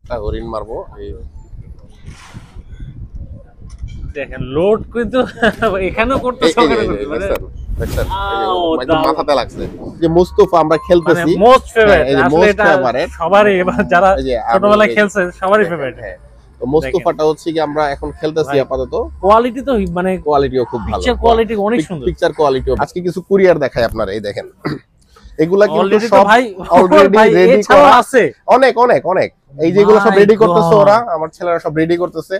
একটা হরিণ মারবো। এই দেখেন লোড কিন্তু এখানেও করতেছে, ওখানে করতেছে, মানে দেখছেন একদম মাথাতে লাগছে যে মুস্তাফা আমরা খেলতেছি, মোস্ট ফেভারিট এই যে আসলে মোস্ট এটা ফেভারিট সবারই, যারা ছোটবেলায় খেলছে সবারই ফেভারিট। হ্যাঁ, তো মুস্তাফাটা হচ্ছে কি আমরা এখন খেলতেছি আপাতত। কোয়ালিটি তো মানে কোয়ালিটিও খুব ভালো, পিকচার কোয়ালিটি অনেক সুন্দর, পিকচার কোয়ালিটিও। আজকে কিছু কুরিয়ার দেখাই আপনারা, এই দেখেন এগুলা কিন্তু অলরেডি সব ভাই অলরেডি রেডি করা আছে, অনেক অনেক অনেক। এই যেগুলো সব রেডি করতেছে ওরা, আমার ছেলেরা সব রেডি করতেছে,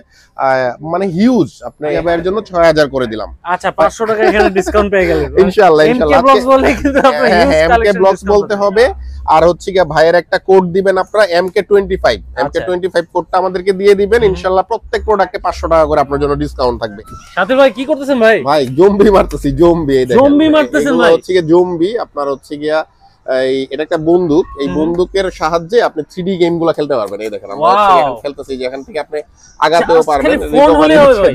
মানে হিউজ। আপনি এর জন্য 6000 করে দিলাম। আচ্ছা 500 টাকা এখানে ডিসকাউন্ট পেয়ে গেলেন ইনশাআল্লাহ ইনশাআল্লাহ। এমকে ব্লগস বলে কিন্তু আপনি হিউজ কালেকশন, এমকে ব্লগস বলতে হবে। আর হচ্ছে কি ভাইয়ের একটা কোড দিবেন আপনারা, MK25 MK25 কোডটা আমাদেরকে দিয়ে দিবেন, ইনশাআল্লাহ প্রত্যেক প্রোডাক্টে 500 টাকা করে আপনার জন্য ডিসকাউন্ট থাকবে। সাথে ভাই কি করতেছেন ভাই? ভাই জম্বি মারতেছি, জম্বি। এই দেখেন জম্বি মারতেছেন ভাই, হচ্ছে কি জম্বি। আপনার হচ্ছে গিয়া এটা একটা বন্দুক, এই বন্দুকের সাহায্যে আপনি 3D গেমগুলো খেলতে পারবেন। এই দেখেন আমরা এখন খেলতেছি, যে এখান থেকে আপনি আগাতেও পারবেন,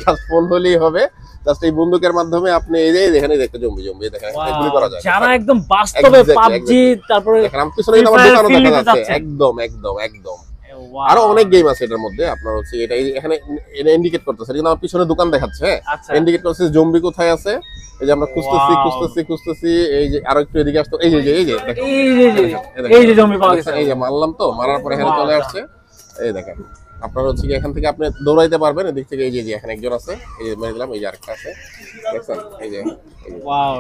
জাস্ট ফোন হলেই হবে। জাস্ট এই বন্দুকের মাধ্যমে আপনি এই যে এখানে দেখতে জম্বি দেখেন গুলি করা যায়। যারা একদম বাস্তবে পাবজি, তারপরে দেখেন আমার পিছনে কিন্তু আমার দোকানও দেখা যাচ্ছে, একদম একদম একদম। আরো অনেক গেম আছে এটার মধ্যে। আপনার হচ্ছে এটা এখানে ইন্ডিকেট করতেছে, কিন্তু আমার পিছনে দোকান দেখাচ্ছে, ইন্ডিকেট করতেছে জম্বি কোথায় আছে। এই যে আমরা খুঁজতেছি। এই যে আরো একটু এদিকে আসতো, এই যে জম্বি পাওয়া গেছে, এই যে মারলাম, তো মারার পরে এখানে চলে আসছে। এই দেখেন আপনার হচ্ছে কি এখান থেকে আপনি দৌড়াইতে পারবেন, এদিক থেকে এই যে এখানে একজন আছে, এই যে মেরে দিলাম, এই যে আরেকটা আছে, দেখছেন এই যে ওয়াও,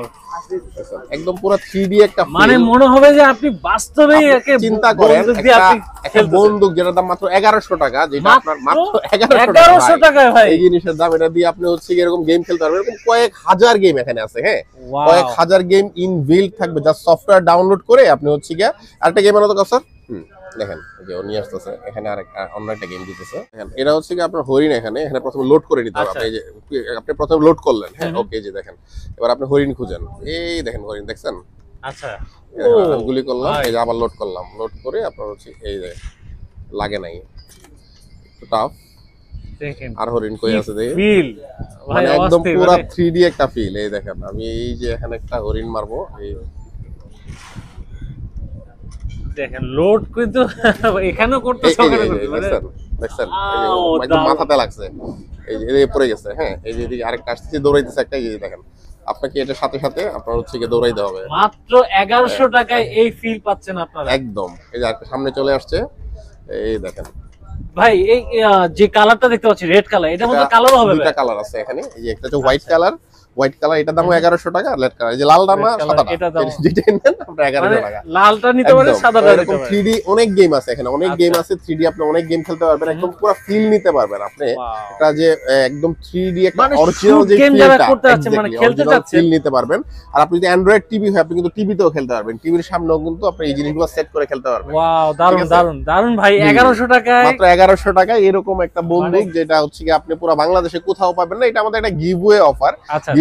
একদম পুরো 3D একটা, মানে মনে হবে যে আপনি বাস্তবেই একে চিন্তা করেন। একটা বন্দুক যেটার দাম মাত্র 1100 টাকা, যেটা আপনার মাত্র 1100 টাকায় ভাই এই জিনিসের দাম, এটা দিয়ে আপনি হচ্ছে এরকম গেম খেলতে পারবেন। এরকম কয়েক হাজার গেম এখানে আছে, হ্যাঁ কয়েক হাজার গেম ইনবিল্ট থাকবে, জাস্ট সফটওয়্যার ডাউনলোড করে আপনি হচ্ছে গিয়া আরেকটা গেম আনো তো স্যার। দেখেন এই যে নিয়ে আসতেছে, এখানে অন্য একটা গেম দিতেছে। দেখেন এটা হচ্ছে কি আপনার হরিণ, এখানে প্রথমে লোড করে নিতে হবে। এই যে আপনি প্রথমে লোড করলেন, হ্যাঁ ওকে, যে দেখেন এবার আপনি হরিণ খুঁজেন, এই দেখেন হরিণ দেখছেন। আচ্ছা গুলি করলাম, এই যে আবার লোড করলাম, লোড করে আপনার হচ্ছে এই যে লাগে নাই, একটু টাফ। দেখেন আর হরিণ কই আছে দেখেন, ফিল মানে একদম পুরো 3D একটা ফিল। এই দেখেন আমি এই যে এখানে একটা হরিণ মারবো, এই দেখেন লোড কিন্তু এখানেও করতেছে, ওখানে করতেছে, দেখছেন একদম মাথাতে লাগছে, এই যে পড়ে গেছে। হ্যাঁ এই যে আরেকটা আসছে দৌড়াইতেছে একটা, এই যে দেখেন আপনাকে এটার সাথে সাথে আপনার হচ্ছে কি দৌড়াইতে হবে। মাত্র 1100 টাকায় এই ফিল পাচ্ছেন আপনারা, একদম। এই যে আরেকটা সামনে চলে আসছে, এই দেখেন ভাই এই যে কালারটা দেখতে পাচ্ছি রেড কালার, এটার মধ্যে কালারও হবে, দুটো কালার আছে এখানে। এই যে একটা হচ্ছে হোয়াইট কালার, এটার দাম 1100 টাকা। রেড কালার, এই যে লালটা না সাদাটা, যেটা নেন আপনারা 1100 টাকা। লালটা নিতে পারেন, সাদাটা নিতে পারেন। 3D অনেক গেম আছে এখানে, অনেক গেম আছে 3D, আপনি অনেক গেম খেলতে পারবেন, একদম পুরো ফিল নিতে পারবেন আপনি। এটা যে একদম 3D একটা অরিজিনাল যে ফিলটা করতে আছে, মানে খেলতে যাচ্ছে ফিল নিতে পারবেন। আর আপনি যদি অ্যান্ড্রয়েড টিভি হয়, আপনি কিন্তু টিভিতেও খেলতে পারবেন, টিভির সামনেও কিন্তু আপনি এই জিনিসগুলো সেট করে খেলতে পারবেন। ওয়াও দারুণ দারুণ দারুণ ভাই, 1100 টাকায়, মাত্র 1100 টাকায় এরকম একটা বন্দুক, যেটা হচ্ছে কি আপনি পুরো বাংলাদেশে কোথাও পাবেন না। এটা আমাদের একটা গিভওয়ে অফার।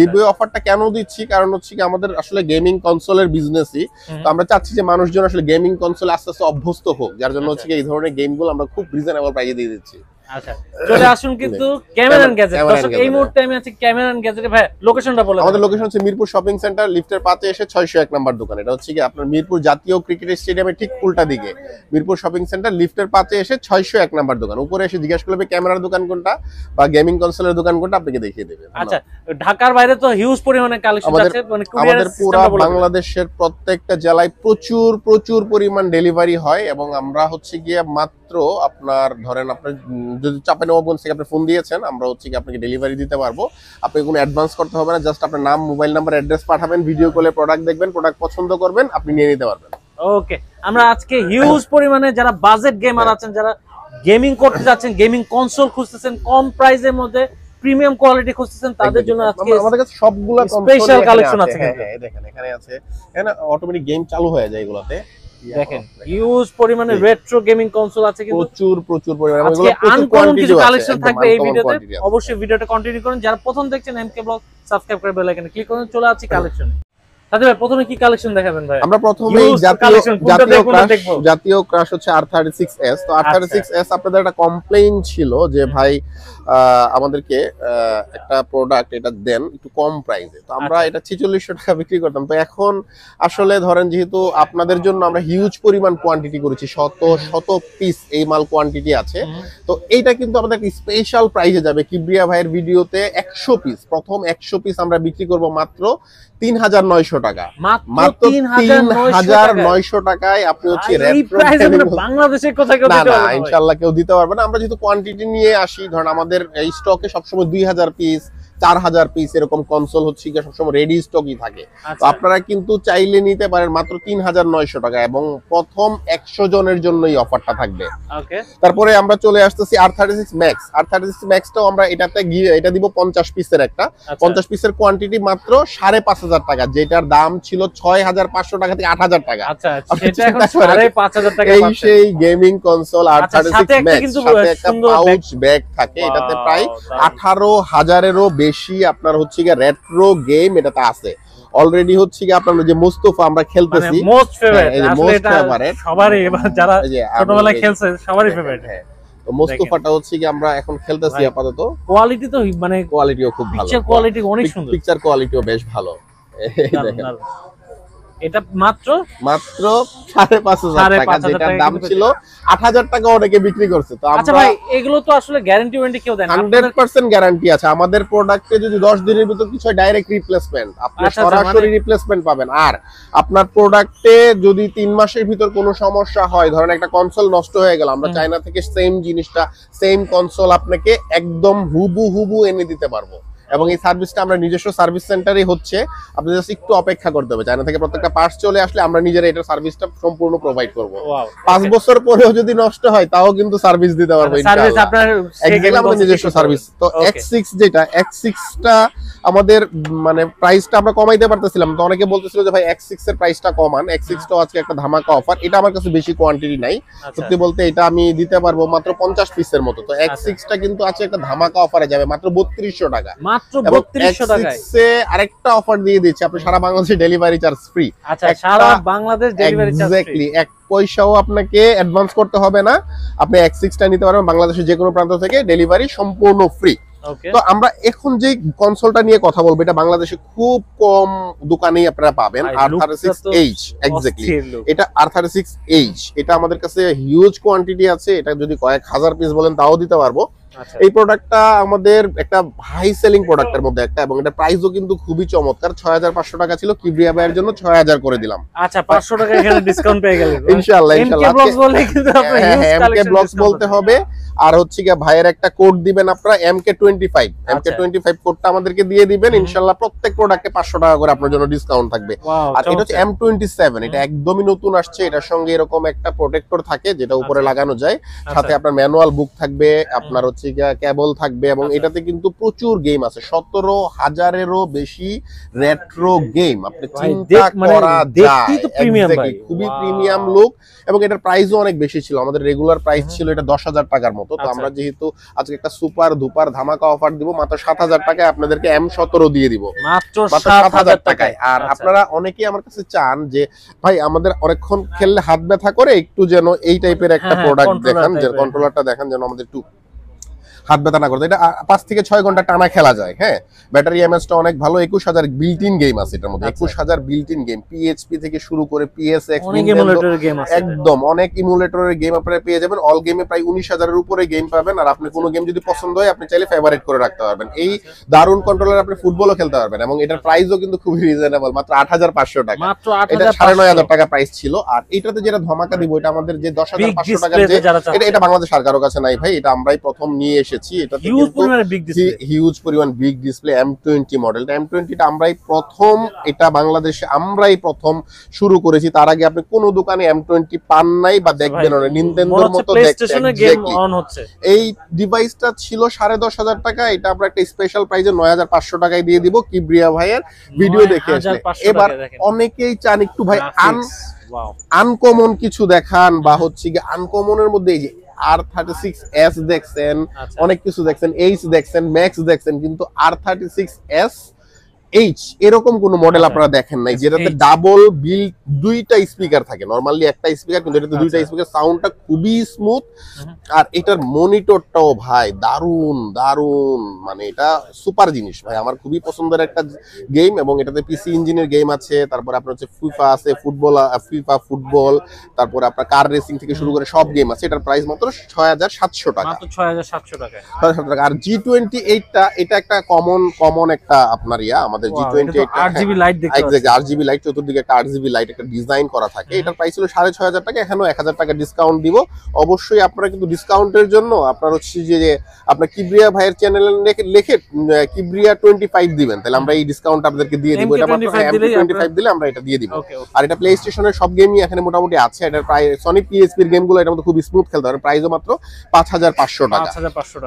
গিভওয়ে অফারটা কেন দিচ্ছি, কারণ হচ্ছে কি আমাদের আসলে গেমিং কনসোলের বিজনেসই, তো আমরা চাচ্ছি যে মানুষজন আসলে গেমিং কনসোলে আস্তে আস্তে অভ্যস্ত হোক, যার জন্য হচ্ছে কি এই ধরনের গেমগুলো আমরা খুব রিজনেবল প্রাইসে দিয়ে দিচ্ছি। আচ্ছা চলে আসুন কিন্তু ক্যামেরা এন্ড গ্যাজেট। দর্শক এই মুহূর্তে আমি আছি ক্যামেরা এন্ড গ্যাজেটে। ভাই লোকেশনটা বলে। আমাদের লোকেশন হচ্ছে মিরপুর শপিং সেন্টার, লিফটের পাশে এসে 601 নাম্বার দোকান। এটা হচ্ছে কি আপনার মিরপুর জাতীয় ক্রিকেট স্টেডিয়ামের ঠিক উল্টা দিকে, মিরপুর শপিং সেন্টার লিফটের পাশে এসে 601 নাম্বার দোকান। উপরে এসে জিজ্ঞাসা করলে ক্যামেরার দোকান কোনটা বা গেমিং কনসোলের দোকান কোনটা আপনাকে দেখিয়ে দেবে। আচ্ছা ঢাকার বাইরে তো হিউজ পরিমাণে কালেকশন আছে, মানে আমাদের পুরো বাংলাদেশের প্রত্যেকটা জেলায় প্রচুর প্রচুর পরিমাণ ডেলিভারি হয়, এবং আমরা হচ্ছে গিয়ে মাত্র আপনার ধরেন আপনার যদি চাঁপাইনবাবগঞ্জ থেকে আপনি ফোন দিয়েছেন, আমরা হচ্ছে কি আপনাকে ডেলিভারি দিতে পারবো। আপনাকে কোনো অ্যাডভান্স করতে হবে না, জাস্ট আপনার নাম, মোবাইল নাম্বার, অ্যাড্রেস পাঠাবেন, ভিডিও কলে প্রোডাক্ট দেখবেন, প্রোডাক্ট পছন্দ করবেন, আপনি নিয়ে নিতে পারবেন। ওকে আমরা আজকে হিউজ পরিমাণে যারা বাজেট গেমার আছেন, যারা গেমিং করতে যাচ্ছেন, গেমিং কনসোল খুঁজতেছেন, কম প্রাইসের মধ্যে প্রিমিয়াম কোয়ালিটি খুঁজতেছেন, তাদের জন্য আজকে আমাদের কাছে সবগুলা স্পেশাল কালেকশন আছে। হ্যাঁ দেখেন এখানে আছে, এখানে অটোমেটিক গেম চালু হয়ে যায় এগুলাতে। দেখেন হিউজ পরিমাণে রেট্রো গেমিং কনসোল আছে, কিন্তু প্রচুর পরিমাণে আজকে আনকমন কিছু কালেকশন থাকবে এই ভিডিওতে। অবশ্যই ভিডিওটা কন্টিনিউ করুন। যারা প্রথম দেখছেন এমকে ব্লগ সাবস্ক্রাইব করে বেল আইকনে ক্লিক করুন। চলে আসছি কালেকশনে। সাথে ভাই প্রথমে কি কালেকশন দেখাবেন ভাই? আমরা প্রথমে জাতীয় ক্রাশ হচ্ছে R36s। তো R36s আপনাদের একটা কমপ্লেইন ছিল যে ভাই আমাদেরকে একটা প্রোডাক্ট এটা দেন একটু কম প্রাইসে, তো আমরা এটা 4600 টাকা বিক্রি করতাম। তো এখন আসলে ধরেন যেহেতু আপনাদের জন্য আমরা হিউজ পরিমাণ কোয়ান্টিটি করেছি, শত পিস এই মাল কোয়ান্টিটি আছে, তো এইটা কিন্তু আমাদের স্পেশাল প্রাইসে যাবে। কিবরিয়া ভাইয়ের ভিডিওতে 100 পিস, প্রথম 100 পিস আমরা বিক্রি করব মাত্র 3900 টাকা, মাত্র 3900 টাকায় আপনি হচ্ছে বাংলাদেশে কোথায় কেউ দিতে পারবে না, ইনশাআল্লাহ কেউ দিতে পারবে না। আমরা যেহেতু কোয়ান্টিটি নিয়ে আসি, ধরেন আমাদের এই স্টকে সবসময় 2000 পিস 4000 পিস এরকম কনসোল হচ্ছে কি সবসময় রেডি স্টকই থাকে। তো আপনারা কিন্তু চাইলে নিতে পারেন মাত্র 3900 টাকা, এবং প্রথম 100 জনের জন্য এই অফারটা থাকবে। তারপরে আমরা চলে আসতেছি R36 Max। R36 Max টাও আমরা এটা দিব 50 পিসের একটা, 50 পিসের কোয়ান্টিটি মাত্র 5500 টাকা, যেটার দাম ছিল 6500 টাকা থেকে 8000 টাকা। আচ্ছা, সেটা এখন 5500 টাকা এই সেই গেমিং কনসোল R36 Max, সাথে একটা পাউচ ব্যাগ থাকে, এটাতে প্রায় 18000 এরও বেশি আপনার হচ্ছে কি রেট্রো গেম এটাতে আছে। অলরেডি হচ্ছে কি আপনার যে মোস্তফা আমরা খেলতেছি, মোস্ট ফেভারিট আসলে এটা সবারই, যারা ছোটবেলায় খেলছে সবারই ফেভারিট। তো মোস্তফাটা হচ্ছে কি আমরা এখন খেলতেছি আপাতত। কোয়ালিটি তো মানে কোয়ালিটিও খুব ভালো, পিকচার কোয়ালিটি অনেক সুন্দর, পিকচার কোয়ালিটিও বেশ ভালো। দেখেন এটা মাত্র 5500 টাকা, যেটা দাম ছিল 8000 টাকা অনেকে বিক্রি করছে। তো আচ্ছা ভাই, এগুলো তো আসলে গ্যারান্টি ওয়ারেন্টি কেউ দেন না? 100% গ্যারান্টি আছে আমাদের প্রোডাক্টে। যদি 10 দিনের ভিতর কিছু হয় ডাইরেক্ট রিপ্লেসমেন্ট, আপনি সরাসরি রিপ্লেসমেন্ট পাবেন। আর আপনার প্রোডাক্টে যদি 3 মাসের ভিতর কোনো সমস্যা হয়, ধরেন একটা কনসোল নষ্ট হয়ে গেল, আমরা চায়না থেকে সেম জিনিসটা, সেম কনসোল আপনাকে একদম হুবহু এনে দিতে পারবো। এবং এই সার্ভিসটা আমরা নিজস্ব সার্ভিস সেন্টারে হচ্ছে, আপনি জাস্ট একটু অপেক্ষা করতে হবে। চায়না থেকে প্রত্যেকটা পার্টস চলে আসলে আমরা নিজেরা এটা সার্ভিসটা সম্পূর্ণ প্রোভাইড করব। 5 বছর পরেও যদি নষ্ট হয় তাও কিন্তু সার্ভিস দিতে পারবো সার্ভিস আপনার আমাদের নিজস্ব সার্ভিস। তো X6 যেটা X6টা আমাদের মানে প্রাইসটা আমরা কমাইতে পারতেছিলাম, তো অনেকে বলতেছিল যে ভাই X6 এর প্রাইসটা কমান। X6টাও আজকে একটা ধামাকা অফার, এটা আমার কাছে বেশি কোয়ান্টিটি নাই, সত্যি বলতে এটা আমি দিতে পারবো মাত্র 50 পিসের মতো। তো X6টা কিন্তু আছে একটা ধামাকা অফারে যাবে মাত্র 3200 টাকা, মাত্র 3200 টাকায়। X6 আরেকটা অফার দিয়ে দিচ্ছে, আপনি সারা বাংলাদেশে ডেলিভারি চার্জ ফ্রি। আচ্ছা, সারা Bangladesh delivery charge free, exactly, এক পয়সাও আপনাকে অ্যাডভান্স করতে হবে না। আপনি X6টা নিতে পারবেন বাংলাদেশের যে কোনো প্রান্ত থেকে, ডেলিভারি সম্পূর্ণ ফ্রি। তো আমরা এখন যে কনসোলটা নিয়ে কথা বলবো, এটা বাংলাদেশে খুব কম দোকানেই আপনারা পাবেন, R36H। এক্স্যাক্টলি, এটা R36H, এটা আমাদের কাছে হিউজ কোয়ান্টিটি আছে, এটা যদি কয়েক হাজার পিস বলেন তাও দিতে পারবো। এই প্রোডাক্টটা আমাদের একটা হাই সেলিং প্রোডাক্টের মধ্যে একটা, এবং এটা প্রাইসও কিন্তু খুবই চমৎকার। 6500 টাকা ছিল, কিবরিয়া ভাইয়ের জন্য 6000 করে দিলাম। আচ্ছা, 500 টাকা এখানে ডিসকাউন্ট পেয়ে গেলেন ইনশাআল্লাহ। MK ব্লগস বলে কিন্তু আপনি হিউজ কালেকশন MK ব্লগস বলতে হবে। আর হচ্ছে কি ভাইয়ের একটা কোড দিবেন আপনারা, MK25 কোডটা আমাদেরকে দিয়ে দিবেন, ইনশাআল্লাহ প্রত্যেক প্রোডাক্টে 500 টাকা করে আপনার জন্য ডিসকাউন্ট থাকবে। আর এটা হচ্ছে M27, এটা একদমই নতুন আসছে। এটার সঙ্গে এরকম একটা প্রোটেক্টর থাকে যেটা উপরে লাগানো যায়, সাথে আপনার ম্যানুয়াল বুক থাকবে, আপনার হচ্ছে কেবল থাকবে, এবং এটাতে কিন্তু প্রচুর গেম আছে, 17000-এরও বেশি রেট্রো গেম। আপনি চিন্তা করা যায়, খুবই প্রিমিয়াম লুক, এবং এটার প্রাইসও অনেক বেশি ছিল। আমাদের রেগুলার প্রাইস ছিল এটা 10000 টাকার মতো। তো আমরা যেহেতু আজকে একটা সুপার ধুপার ধামাকা অফার দিব, মাত্র 7000 টাকায় আপনাদেরকে M17 দিয়ে দিব, মাত্র 7000 টাকায়। আর আপনারা অনেকেই আমার কাছে চান যে ভাই আমাদের অনেকক্ষণ খেললে হাত ব্যথা করে, একটু যেন এই টাইপের একটা প্রোডাক্ট দেখান, যে কন্ট্রোলারটা দেখান যেন আমাদের একটু হাত ব্যথা না করতে। এটা 5 থেকে 6 ঘন্টা টানা খেলা যায়। হ্যাঁ, ব্যাটারি এমএসটা অনেক ভালো, 21000 বিল্ট ইন গেম আছে এটার মধ্যে, 21000 বিল্ট ইন গেম, পিএইচপি থেকে শুরু করে PSX, একদম অনেক ইমুলেটরের গেম আপনারা পেয়ে যাবেন। অল গেমে প্রায় 19000 এর উপরে গেম পাবেন। আর আপনি কোনো গেম যদি পছন্দ হয় আপনি চাইলে ফেভারিট করে রাখতে পারবেন। এই দারুণ কন্ট্রোলার আপনি ফুটবলও খেলতে পারবেন, এবং এটার প্রাইসও কিন্তু খুবই রিজনেবল, মাত্র 8500 টাকা, এটা 9500 টাকা প্রাইস ছিল। আর এটাতে যেটা ধমাকা দিব, এটা আমাদের যে 10500 টাকা, এটা বাংলাদেশ আর কারো কাছে নাই ভাই, এটা আমরাই প্রথম নিয়ে এসেছি। এটাতে হিউজ পরিমাণ বিগ ডিসপ্লে M20 মডেল। M20টা আমরাই প্রথম, এটা বাংলাদেশে আমরাই প্রথম শুরু করেছি। তার আগে আপনি কোনো দোকানে M20 পান নাই বা দেখবেন না, নিনটেন্ডোর মতো দেখতে। এই ডিভাইসটা ছিল 10500 টাকা, এটা আমরা একটা স্পেশাল প্রাইসে 9500 টাকায় দিয়ে দিব কিবরিয়া ভাইয়ের ভিডিও দেখে আসলে। এবার অনেকেই চান একটু ভাই আনকমন কিছু দেখান, বা হচ্ছে কি আনকমনের মধ্যে এই যে R36s দেখছেন, অনেক কিছু দেখছেন, H দেখছেন, Max দেখছেন, কিন্তু R36s এইচ এরকম কোন মডেল আপনারা দেখেন নাই যেটাতে ডাবল বিল দুইটা স্পিকার থাকে। নরমালি একটা স্পিকার, কিন্তু এটাতে দুইটা স্পিকার, সাউন্ডটা খুবই স্মুথ। আর এটার মনিটরটাও ভাই দারুন দারুন, মানে এটা সুপার জিনিস ভাই, আমার খুবই পছন্দের একটা গেম। এবং এটাতে পিসি ইঞ্জিনের গেম আছে, তারপরে আপনার হচ্ছে ফিফা আছে, ফিফা ফুটবল, তারপরে আপনার কার রেসিং থেকে শুরু করে সব গেম আছে। এটার প্রাইস মাত্র ৬৭০০ টাকা, মাত্র ৬৭০০ টাকা। আর G28টা এটা একটা কমন একটা আপনার আমাদের G28 8GB লাইট দেখতে পাচ্ছেন, 8GB লাইট, চতুর্দিকে একটা 8GB লাইট একটা ডিজাইন করা থাকে। এটার প্রাইস ছিল ৬৫০০ টাকা, এখানেও ১০০০ টাকা ডিসকাউন্ট দিব। অবশ্যই আপনারা কিন্তু ডিসকাউন্টের জন্য আপনার হচ্ছে যে আপনার কিবরিয়া ভাইয়ের চ্যানেলে লিখে কিবরিয়া 25 দিবেন, তাহলে আমরা এই ডিসকাউন্ট আপনাদেরকে দিয়ে দিব। এটা মাত্র M25 দিলে আমরা এটা দিয়ে দিব। আর এটা প্লে স্টেশনের সব গেমই এখানে মোটামুটি আছে। এটার প্রায় সনি পিএসপির গেমগুলো এটার মধ্যে খুব স্মুথ খেলতে পারে। প্রাইসও মাত্র ৫৫০০ টাকা।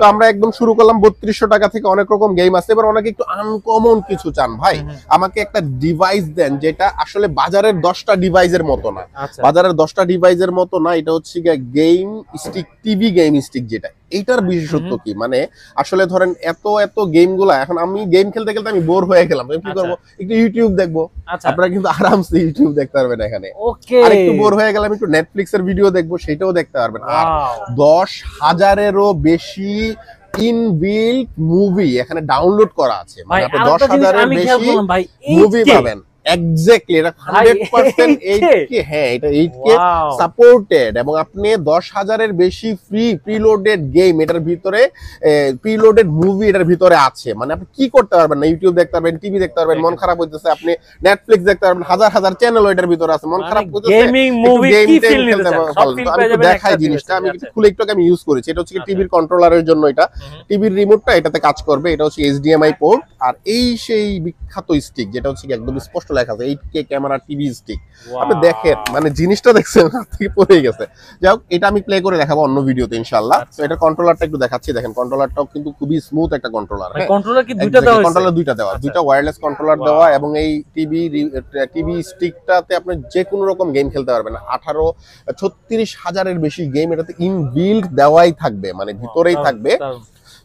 তো আমরা একদম শুরু করলাম ৩২০০ টাকা থেকে, অনেক রকম গেম আছে। এবার অনেকে একটু আনকমন কিছু চান, ভাই আমাকে একটা ডিভাইস দেন যেটা আসলে বাজারের 10টা ডিভাইসের মতো না, বাজারের 10টা ডিভাইসের মতো না, এটা হচ্ছে game stick, TV game stick যেটা। এইটার বিশেষত্ব কি, মানে আসলে ধরেন এত গেমগুলা, এখন আমি গেম খেলতে খেলতে আমি বোর হয়ে গেলাম, আমি কি করবো, একটু ইউটিউব দেখবো। আপনারা কিন্তু আরামসে ইউটিউব দেখতে পারবেন এখানে। আর একটু বোর হয়ে গেলাম, একটু নেটফ্লিক্সের ভিডিও দেখবো, সেটাও দেখতে পারবেন। আর 10,000-এরও বেশি ইনবিল্ট মুভি এখানে ডাউনলোড করা আছে, মানে আপনি 10,000-এর বেশি মুভি পাবেন। এক্স্যাক্টলি, এটা 100% 8K, হ্যাঁ এটা 8K সাপোর্টেড, এবং আপনি 10,000-এর বেশি ফ্রি প্রিলোডেড গেম এটার ভিতরে, প্রিলোডেড মুভি এটার ভিতরে আছে। মানে আপনি কি করতে পারবেন না, ইউটিউব দেখতে পারবেন, টিভি দেখতে পারবেন, মন খারাপ হইতেছে আপনি নেটফ্লিক্স দেখতে পারবেন, হাজার চ্যানেল এটার ভিতরে আছে, মন খারাপ হইতেছে গেমিং মুভি কি ফিল নিতে চান সব ফিল পেয়ে যাবেন। দেখাই জিনিসটা আমি একটু খুলে একটু আমি ইউজ করেছি। এটা হচ্ছে টিভির কন্ট্রোলারের জন্য, এটা টিভির রিমোটটা এটাতে কাজ করবে। এটা হচ্ছে HDMI পোর্ট, আর এই সেই বিখ্যাত স্টিক যেটা হচ্ছে একদম স্পষ্ট লেখা আছে 8K ক্যামেরা টিভি স্টিক। আপনি দেখেন, মানে জিনিসটা দেখছেন হাত থেকে পড়ে গেছে। যাই হোক, এটা আমি প্লে করে দেখাবো অন্য ভিডিওতে ইনশাআল্লাহ। তো এটা কন্ট্রোলারটা একটু দেখাচ্ছি, দেখেন কন্ট্রোলারটাও কিন্তু খুবই স্মুথ একটা কন্ট্রোলার। কন্ট্রোলার কি দুইটা দেওয়া আছে? কন্ট্রোলার দুইটা দেওয়া, দুইটা ওয়্যারলেস কন্ট্রোলার দেওয়া, এবং এই টিভি স্টিকটাতে আপনি যে কোনো রকম গেম খেলতে পারবেন। 36,000-এর বেশি গেম এটাতে ইনবিল্ট দেওয়াই থাকবে, মানে ভিতরেই থাকবে।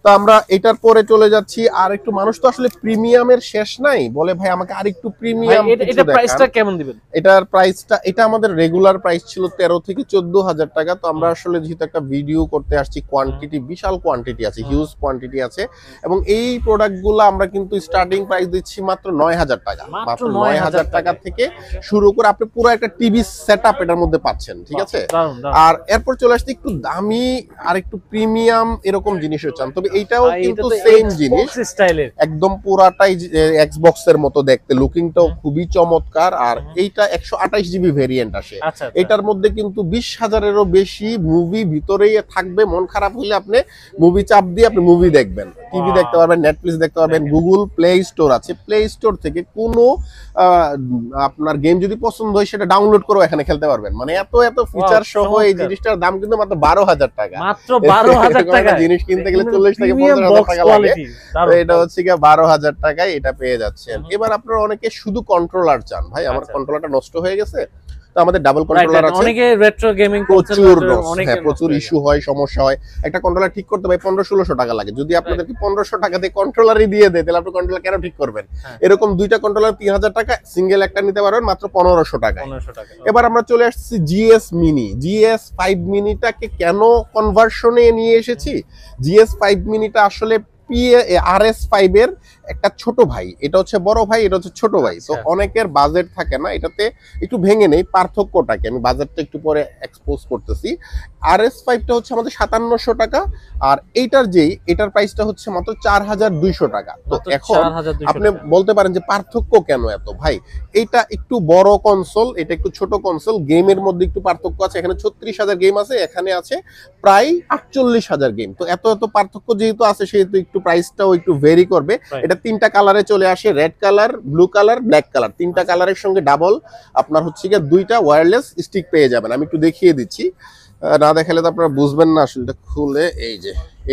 তো আমরা এটার পরে চলে যাচ্ছি। আর একটু মানুষ তো আসলে প্রিমিয়ামের শেষ নাই, বলে ভাই আমাকে আর একটু প্রিমিয়াম। এটা প্রাইসটা কেমন দিবেন? এটার প্রাইসটা, এটা আমাদের রেগুলার প্রাইস ছিল 13 থেকে 14,000 টাকা। তো আমরা আসলে যেহেতু একটা ভিডিও করতে আসছি, কোয়ান্টিটি বিশাল কোয়ান্টিটি আছে, হিউজ কোয়ান্টিটি আছে, এবং এই প্রোডাক্টগুলো আমরা কিন্তু স্টার্টিং প্রাইস দিচ্ছি মাত্র 9,000 টাকা। মাত্র 9,000 টাকা থেকে শুরু করে আপনি পুরো একটা টিভি সেটআপ এটার মধ্যে পাচ্ছেন, ঠিক আছে। আর এরপর চলে আসছে একটু দামি আর একটু প্রিমিয়াম এরকম জিনিসও চান, তবে এইটাও কিন্তু সেম জিনিস, একদম পুরাটাই এক্সবক্স এর মতো দেখতে, লুকিংটাও খুবই চমৎকার। আর এইটা 128GB ভেরিয়েন্ট আসে। এটার মধ্যে কিন্তু 20,000-এরও বেশি মুভি ভিতরেই থাকবে। মন খারাপ হলে আপনি মুভি চাপ দিয়ে আপনি মুভি দেখবেন, টিভি দেখতে পারবেন, নেটফ্লিক্স দেখতে পারবেন, গুগল প্লে স্টোর আছে, প্লে স্টোর থেকে কোনো আপনার গেম যদি পছন্দ হয় সেটা ডাউনলোড করে এখানে খেলতে পারবেন। মানে এত ফিচার সহ এই জিনিসটার দাম কিন্তু মাত্র 12,000 টাকা। মাত্র 12,000 টাকা জিনিস কিনতে গেলে 40 থেকে 50,000 টাকা লাগে। তো এটা হচ্ছে কি 12,000 টাকায় এটা পেয়ে যাচ্ছেন। এবার আপনারা অনেকে শুধু কন্ট্রোলার চান, ভাই আমার কন্ট্রোলারটা নষ্ট হয়ে গেছে, তো আমাদের ডাবল কন্ট্রোলার আছে। অনেকে রেট্রো গেমিং প্রচুর ইস্যু হয়, সমস্যা হয়। একটা কন্ট্রোলার ঠিক করতে ভাই 1500-1600 টাকা লাগে। যদি আপনাদেরকে 1500 টাকা দিয়ে কন্ট্রোলারই দিয়ে দেয়, তাহলে আপনি কন্ট্রোলার কেন ঠিক করবেন? এরকম দুইটা কন্ট্রোলার 3,000 টাকা, সিঙ্গেল একটা নিতে পারবেন মাত্র 1500 টাকা। এবার আমরা চলে আসছি GS মিনি। GS5 মিনিটাকে কেন কনভার্সনে নিয়ে এসেছি? GS5 মিনিটা আসলে RS5 এর একটা ছোট ভাই, এটা হচ্ছে বড় ভাই, এটা হচ্ছে ছোট ভাই। তো অনেকের বাজেট থাকে না, এটাতে একটু ভেঙে নেই পার্থক্যটাকে, আমি বাজেটটা একটু পরে এক্সপোজ করতেছি। RS5টা হচ্ছে আমাদের 5700 টাকা, আর এটার প্রাইসটা হচ্ছে মাত্র 4200 টাকা। তো এখন আপনি বলতে পারেন যে পার্থক্য কেন এত, ভাই এইটা একটু বড় কনসোল, এটা একটু ছোট কনসোল, গেমের মধ্যে একটু পার্থক্য আছে। এখানে 36,000 গেম আছে, এখানে আছে প্রায় 48,000 গেম। তো এত পার্থক্য যেহেতু আছে, সেহেতু একটু প্রাইসটাও একটু ভেরি করবে। এটা 3টা কালারে চলে আসে, red colour, blue colour, black colour. 3টা কালারের সঙ্গে ডাবল আপনার হচ্ছে গিয়ে 2টা ওয়্যারলেস স্টিক পেয়ে যাবেন। আমি একটু দেখিয়ে দিচ্ছি, না দেখালে তো আপনারা বুঝবেন না। আসলে খুলে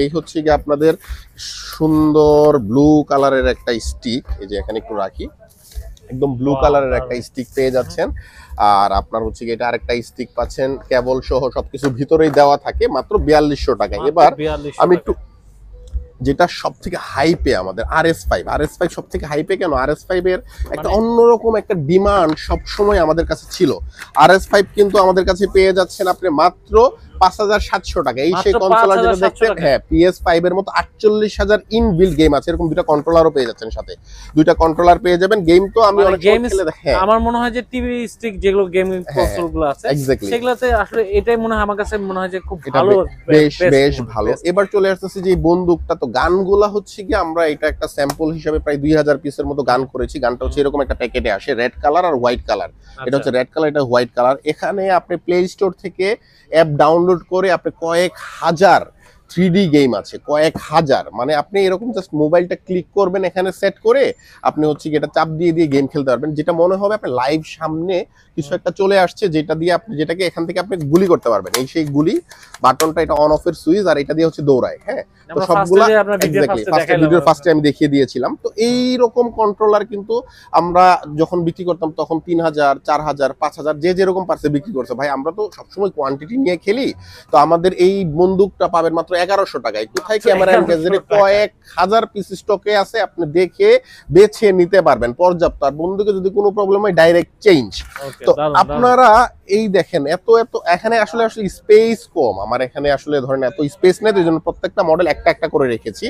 এই হচ্ছে গিয়ে আপনাদের সুন্দর ব্লু কালারের একটা স্টিক, এই যে এখানে একটু রাখি, একদম ব্লু কালারের একটা স্টিক পেয়ে যাচ্ছেন। আর আপনার হচ্ছে কি এটা আরেকটা স্টিক পাচ্ছেন, কেবল সহ সবকিছু ভিতরেই দেওয়া থাকে, মাত্র 4200 টাকা। এবার আমি একটু যেটা সব থেকে হাইপে আমাদের RS5 সব থেকে হাইপে কেন, RS5 এর একটা অন্যরকম একটা ডিমান্ড সব সময় আমাদের কাছে ছিল। RS5 কিন্তু আমাদের কাছে পেয়ে যাচ্ছেন আপনি মাত্র 5,700 টাকা। এই সেই কনসোলার যেটা দেখছেন, হ্যাঁ PS5 এর মতো 48,000 ইনবিল্ট গেম আছে, এরকম দুটো কন্ট্রোলারও পেয়ে যাচ্ছেন, সাথে দুইটা কন্ট্রোলার পেয়ে যাবেন। গেম তো আমি অনেক খেলে দেখেন, আমার মনে হয় যে টিভি স্টিক যেগুলো গেমিং কনসোলগুলো আছে সেগুলোতে আসলে এটাই মনে হয়, আমার কাছে মনে হয় যে খুব ভালো, বেশ ভালো। এবার চলে আসতেছে যে বন্দুকটা, তো গানগুলা হচ্ছে কি আমরা এটা একটা স্যাম্পল হিসেবে প্রায় 2000 পিসের মতো গান করেছি। গানটা হচ্ছে এরকম একটা প্যাকেটে আসে, রেড কালার আর হোয়াইট কালার। এটা হচ্ছে রেড কালার, এটা হোয়াইট কালার। এখানে আপনি প্লে স্টোর থেকে অ্যাপ ডাউনলোড করে আপনি কয়েক হাজার 3D গেম আছে, কয়েক হাজার। মানে আপনি এরকম জাস্ট মোবাইলটা ক্লিক করবেন, এখানে সেট করে আপনি হচ্ছে এটা চাপ দিয়ে গেম খেলতে পারবেন, যেটা মনে হবে আপনি লাইভ সামনে কিছু একটা চলে আসছে, যেটা দিয়ে আপনি যেটাকে এখান থেকে আপনি গুলি করতে পারবেন। এই সেই গুলি বাটনটা, এটা অন অফ এর সুইচ, আর এটা দিয়ে হচ্ছে দৌড়ায়। হ্যাঁ, তো সবগুলা এক্স্যাক্টলি ভিডিওর ফার্স্টে আমি দেখিয়ে দিয়েছিলাম। তো এই রকম কন্ট্রোলার কিন্তু আমরা যখন বিক্রি করতাম তখন 3000, 4000, 5000 যে যেরকম পারছে বিক্রি করছে। ভাই আমরা তো সবসময় কোয়ান্টিটি নিয়ে খেলি, তো আমাদের এই বন্দুকটা পাবেন মাত্র 1100 টাকায়। কোথায় ক্যামেরা এন্ড গ্যাজেটে কয়েক হাজার পিস স্টকে আছে, আপনি দেখে বেছে নিতে পারবেন পর্যাপ্ত। আর বন্দুকে যদি কোনো প্রবলেম হয় ডাইরেক্ট চেঞ্জ। তো আপনারা এই দেখেন এত এখানে আসলে স্পেস কম, আমার এখানে আসলে ধরেন এত স্পেস নেই, এই জন্য প্রত্যেকটা মডেল একটা একটা করে রেখেছি।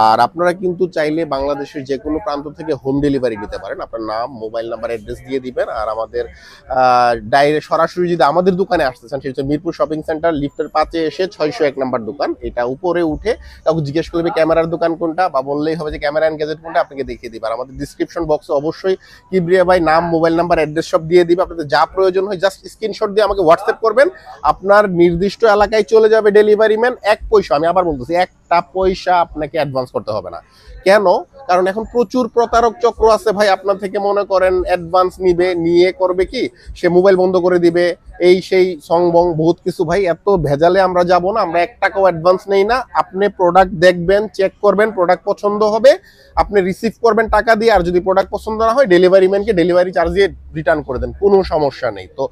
আর আপনারা কিন্তু চাইলে বাংলাদেশের যে কোনো প্রান্ত থেকে হোম ডেলিভারি নিতে পারেন। আপনার নাম, মোবাইল নাম্বার, অ্যাড্রেস দিয়ে দিবেন। আর আমাদের ডাইরেক্ট সরাসরি যদি আমাদের দোকানে আসতে চান, সেটা হচ্ছে মিরপুর শপিং সেন্টার, লিফটের 5-এ এসে 601 নাম্বার দোকান। এটা উপরে উঠে কাউকে জিজ্ঞেস করবে ক্যামেরার দোকান কোনটা, বা বললেই হবে যে ক্যামেরা এন্ড গ্যাজেট কোনটা, আপনাকে দেখিয়ে দিবে। আর আমাদের ডিসক্রিপশন বক্সে অবশ্যই কিবরিয়া ভাই নাম, মোবাইল নাম্বার, অ্যাড্রেস সব দিয়ে দিবে। আপনাদের যা প্রয়োজন হয় জাস্ট স্ক্রিনশট দিয়ে আমাকে হোয়াটসঅ্যাপ করবেন, আপনার নির্দিষ্ট এলাকায় চলে যাবে ডেলিভারি ম্যান। 1 পয়সা, আমি আবার বলতেছি, 1টা পয়সা আপনাকে অ্যাডভান্স করতে হবে না। কেন? কারণ এখন প্রচুর প্রতারক চক্র আছে ভাই, আপনার থেকে মনে করেন অ্যাডভান্স নিয়ে করবে কি, সে মোবাইল বন্ধ করে দিবে, এই সেই সংবং বহুত কিছু। ভাই এত ভেজালে আমরা যাব না, আমরা 1 টাকাও অ্যাডভান্স নেই না। আপনি প্রোডাক্ট দেখবেন, চেক করবেন, প্রোডাক্ট পছন্দ হবে আপনি রিসিভ করবেন টাকা দিয়ে। আর যদি প্রোডাক্ট পছন্দ না হয় ডেলিভারি ম্যানকে ডেলিভারি চার্জ দিয়ে রিটার্ন করে দেন, কোনো সমস্যা নেই। তো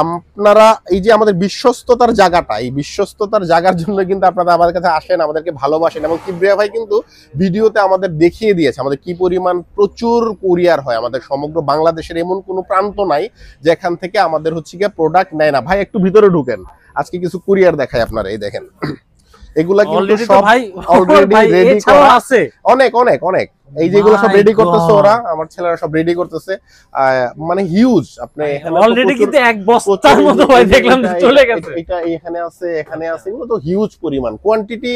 আপনারা এই যে আমাদের বিশ্বস্ততার জায়গাটা, এই বিশ্বস্ততার জায়গার জন্য কিন্তু আপনারা আমাদের কাছে আসেন, আমাদেরকে ভালোবাসেন। এবং কিবরিয়া ভাই কিন্তু ভিডিওতে আমাদের দেখিয়ে দিয়েছে আমাদের কি পরিমাণ প্রচুর কুরিয়ার হয়। আমাদের সমগ্র বাংলাদেশের এমন কোনো প্রান্ত নাই যেখান থেকে আমাদের হচ্ছে গিয়ে প্রোডাক্ট নেয় না। ভাই একটু ভিতরে ঢুকেন, আজকে কিছু কুরিয়ার দেখায় আপনারা। এই দেখেন এগুলা কিন্তু সব অলরেডি রেডি করা আছে, অনেক অনেক অনেক। এই যেগুলো সব রেডি করতেছে ওরা, আমার ছেলেরা সব রেডি করতেছে, মানে হিউজ। আপনি অলরেডি কিন্তু এক বস্তার মতো ভাই দেখলাম চলে গেছে। এটা এখানে আছে, এখানে আছে, এগুলো তো হিউজ পরিমাণ। কোয়ান্টিটি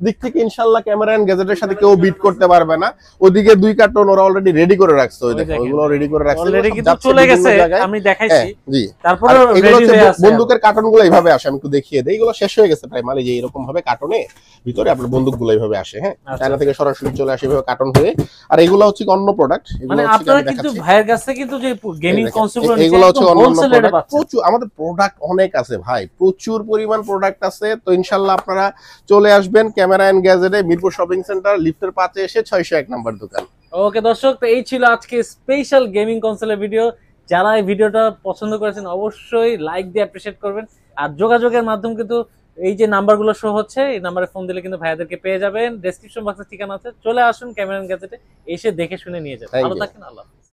দিক থেকে ইনশাআল্লাহ ক্যামেরা এন্ড গ্যাজেটের সাথে কেউ বিট করতে পারবে না। ওদিকে 2 কার্টন ওরা অলরেডি রেডি করে রাখছে, ওই দেখো ওগুলো রেডি করে রাখছে, অলরেডি কিন্তু চলে গেছে, আমি দেখাইছি। জি, তারপরে এগুলো হচ্ছে বন্দুকের কার্টনগুলো এইভাবে আসে, আমি একটু দেখিয়ে দেই। এগুলো শেষ হয়ে গেছে প্রায় মাল, যে এরকম ভাবে কার্টনে ভিতরে আপনার বন্দুকগুলো এইভাবে আসে। হ্যাঁ, চায়না থেকে সরাসরি চলে আসে এইভাবে কার্টন হয়ে। আর এগুলো হচ্ছে অন্য প্রোডাক্ট, মানে আপনারা কিন্তু ভাইয়ের কাছে কিন্তু যে গেমিং কনসোলগুলো এগুলো হচ্ছে অন্য প্রোডাক্ট। প্রচুর আমাদের প্রোডাক্ট অনেক আছে ভাই, প্রচুর পরিমাণ প্রোডাক্ট আছে। তো ইনশাআল্লাহ আপনারা চলে আসবেন ক্যামেরা এন্ড গ্যাজেটে, মিরপুর শপিং সেন্টার, লিফটের 5-এ এসে 601 নাম্বার দোকান। ওকে দর্শক, তো এই ছিল আজকে স্পেশাল গেমিং কনসোলের ভিডিও। যারা এই ভিডিওটা পছন্দ করেছেন অবশ্যই লাইক দিয়ে অ্যাপ্রিশিয়েট করবেন। আর যোগাযোগের মাধ্যম কিন্তু এই যে নাম্বারগুলো শো হচ্ছে, এই নাম্বারে ফোন দিলে কিন্তু ভাইয়াদেরকে পেয়ে যাবেন। ডেসক্রিপশন বক্সে ঠিকানা আছে, চলে আসুন ক্যামেরা এন্ড গ্যাজেটে, এসে দেখে শুনে নিয়ে যাবেন। ভালো থাকেন, আল্লাহ।